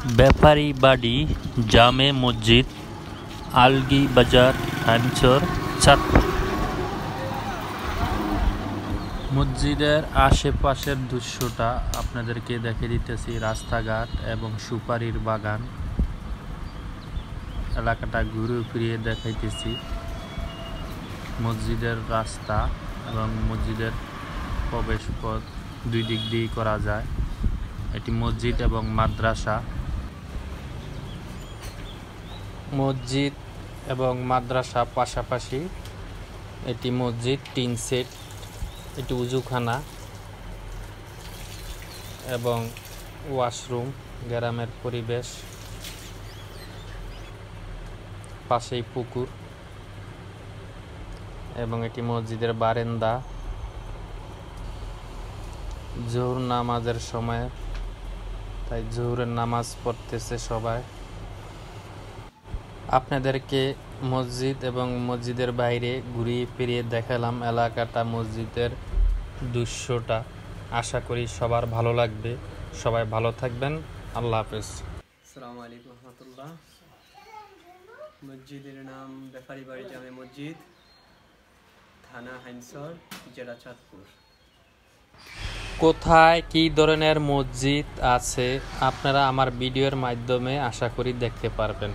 ব্যাপারী বাড়ি জামে মসজিদ আলগী বাজার হাইমচর চাঁদপুর। মসজিদের আশেপাশের দৃশ্যটা আপনাদেরকে দেখে দিতেছি। রাস্তাঘাট এবং সুপারির বাগান এলাকাটা ঘুরে ফিরিয়ে দেখাইতেছি। মসজিদের রাস্তা এবং মসজিদের প্রবেশ পথ দুই দিক দিয়ে করা যায়। এটি মসজিদ এবং মাদ্রাসা। মসজিদ এবং মাদ্রাসা পাশাপাশি। এটি মসজিদ, টিন সেট, এটি উজুখানা এবং ওয়াশরুম। গ্রামের পরিবেশ, পাশেই পুকুর এবং এটি মসজিদের বারান্দা। জোহর নামাজের সময়, তাই জোহরের নামাজ পড়তেছে সবাই। আপনাদেরকে মসজিদ এবং মসজিদের বাইরে ঘুরিয়ে ফিরিয়ে দেখালাম এলাকাটা, মসজিদের দৃশ্যটা। আশা করি সবার ভালো লাগবে। সবাই ভালো থাকবেন। আল্লাহ হাফেজ। আসসালামু আলাইকুম রহমতুল্লাহ। মসজিদের নাম ব্যাপারী বাড়ি জামে মসজিদ, থানা হাইমচর, জেলা চাঁদপুর। কোথায় কী ধরনের মসজিদ আছে আপনারা আমার ভিডিওর মাধ্যমে আশা করি দেখতে পারবেন।